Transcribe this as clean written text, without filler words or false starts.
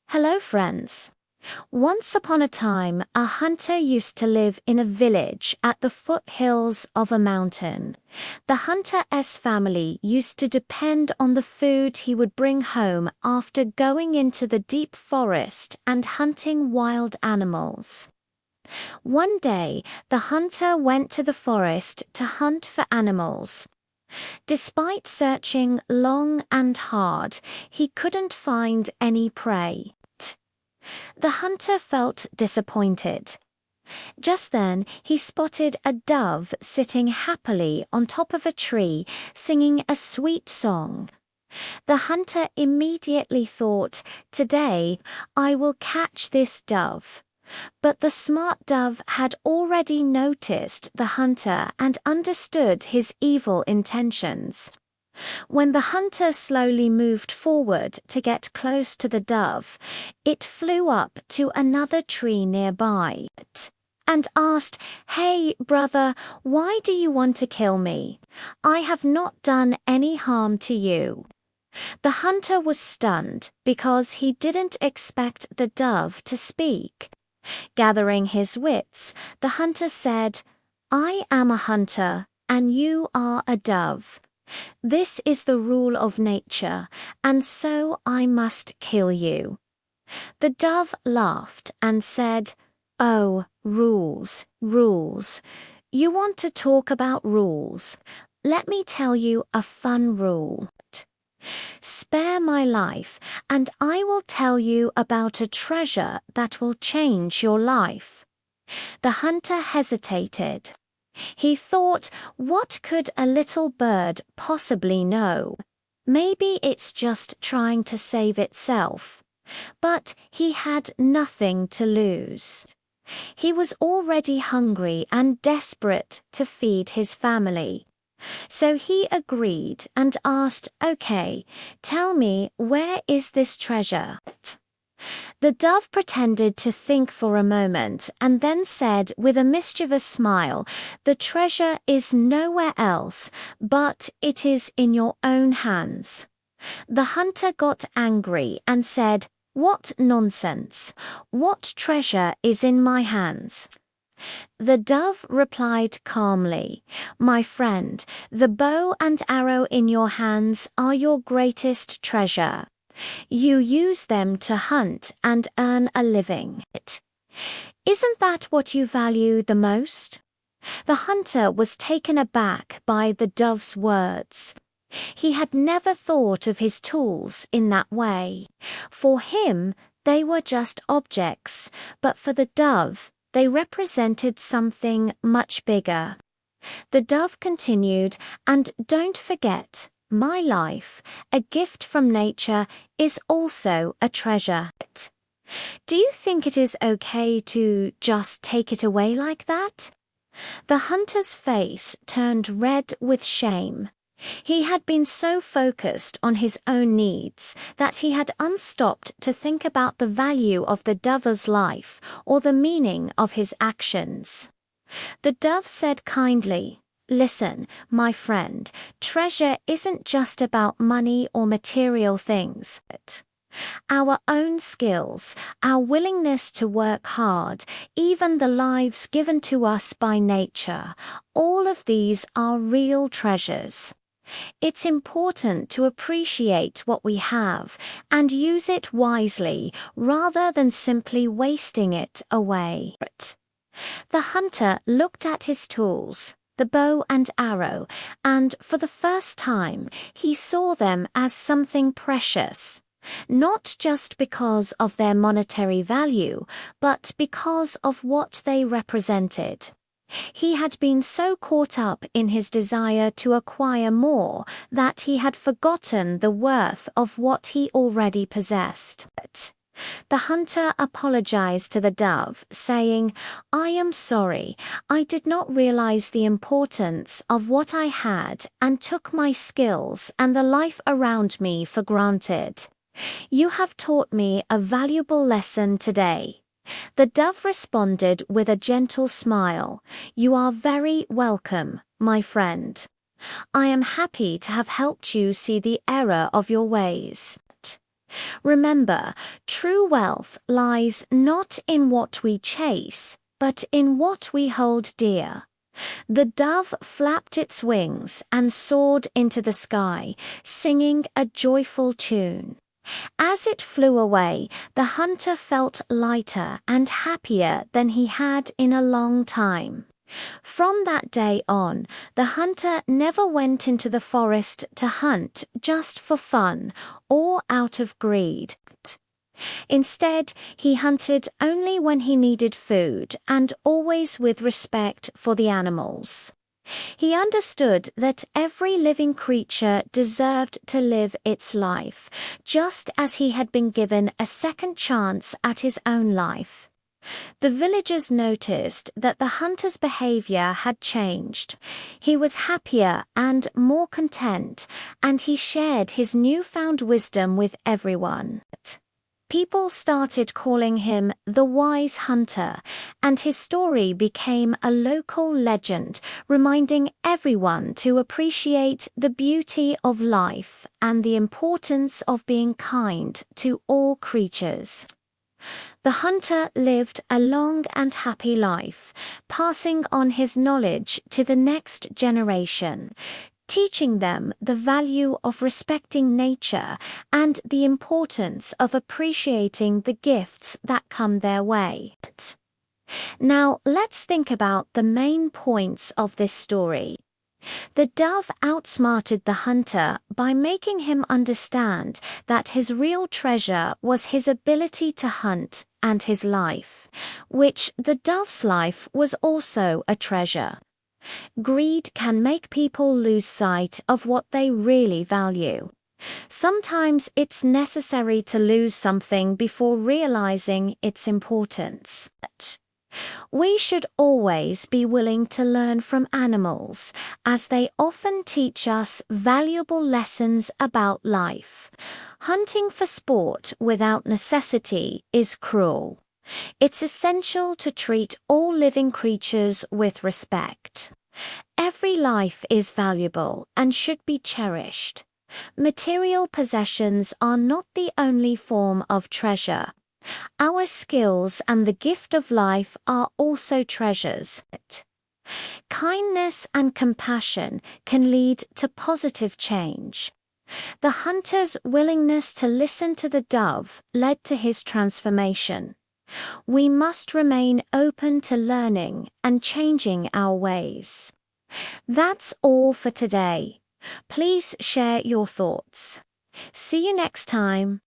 Hello, friends. Once upon a time, a hunter used to live in a village at the foothills of a mountain. The hunter's family used to depend on the food he would bring home after going into the deep forest and hunting wild animals. One day, the hunter went to the forest to hunt for animals. Despite searching long and hard, he couldn't find any prey. The hunter felt disappointed. Just then, he spotted a dove sitting happily on top of a tree, singing a sweet song. The hunter immediately thought, "Today, I will catch this dove." But the smart dove had already noticed the hunter and understood his evil intentions. When the hunter slowly moved forward to get close to the dove, it flew up to another tree nearby and asked, "Hey, brother, why do you want to kill me? I have not done any harm to you." The hunter was stunned because he didn't expect the dove to speak. Gathering his wits, the hunter said, "I am a hunter, and you are a dove. This is the rule of nature, and so I must kill you." The dove laughed and said, "Oh, rules, rules. You want to talk about rules? Let me tell you a fun rule. Spare my life, and I will tell you about a treasure that will change your life." The hunter hesitated. He thought, what could a little bird possibly know? Maybe it's just trying to save itself. But he had nothing to lose. He was already hungry and desperate to feed his family. So he agreed and asked, "Okay, tell me, where is this treasure?" The dove pretended to think for a moment and then said with a mischievous smile, "The treasure is nowhere else, but it is in your own hands." The hunter got angry and said, "What nonsense! What treasure is in my hands?" The dove replied calmly, "My friend, the bow and arrow in your hands are your greatest treasure. You use them to hunt and earn a living. Isn't that what you value the most?" The hunter was taken aback by the dove's words. He had never thought of his tools in that way. For him, they were just objects, but for the dove, they represented something much bigger. The dove continued, "And don't forget, my life, a gift from nature, is also a treasure. Do you think it is okay to just take it away like that?" The hunter's face turned red with shame. He had been so focused on his own needs that he had unstopped to think about the value of the dove's life or the meaning of his actions. The dove said kindly, "Listen, my friend, treasure isn't just about money or material things. Our own skills, our willingness to work hard, even the lives given to us by nature, all of these are real treasures. It's important to appreciate what we have and use it wisely rather than simply wasting it away." The hunter looked at his tools, the bow and arrow, and for the first time he saw them as something precious, not just because of their monetary value, but because of what they represented. He had been so caught up in his desire to acquire more that he had forgotten the worth of what he already possessed. The hunter apologized to the dove, saying, "I am sorry. I did not realize the importance of what I had and took my skills and the life around me for granted. You have taught me a valuable lesson today." The dove responded with a gentle smile, "You are very welcome, my friend. I am happy to have helped you see the error of your ways." Remember, true wealth lies not in what we chase, but in what we hold dear. The dove flapped its wings and soared into the sky, singing a joyful tune. As it flew away, the hunter felt lighter and happier than he had in a long time. From that day on, the hunter never went into the forest to hunt just for fun or out of greed. Instead, he hunted only when he needed food and always with respect for the animals. He understood that every living creature deserved to live its life, just as he had been given a second chance at his own life. The villagers noticed that the hunter's behavior had changed. He was happier and more content, and he shared his newfound wisdom with everyone. People started calling him the Wise Hunter, and his story became a local legend, reminding everyone to appreciate the beauty of life and the importance of being kind to all creatures. The hunter lived a long and happy life, passing on his knowledge to the next generation, teaching them the value of respecting nature and the importance of appreciating the gifts that come their way. Now, let's think about the main points of this story. The dove outsmarted the hunter by making him understand that his real treasure was his ability to hunt and his life, which the dove's life was also a treasure. Greed can make people lose sight of what they really value. Sometimes it's necessary to lose something before realizing its importance. We should always be willing to learn from animals, as they often teach us valuable lessons about life. Hunting for sport without necessity is cruel. It's essential to treat all living creatures with respect. Every life is valuable and should be cherished. Material possessions are not the only form of treasure. Our skills and the gift of life are also treasures. Kindness and compassion can lead to positive change. The hunter's willingness to listen to the dove led to his transformation. We must remain open to learning and changing our ways. That's all for today. Please share your thoughts. See you next time.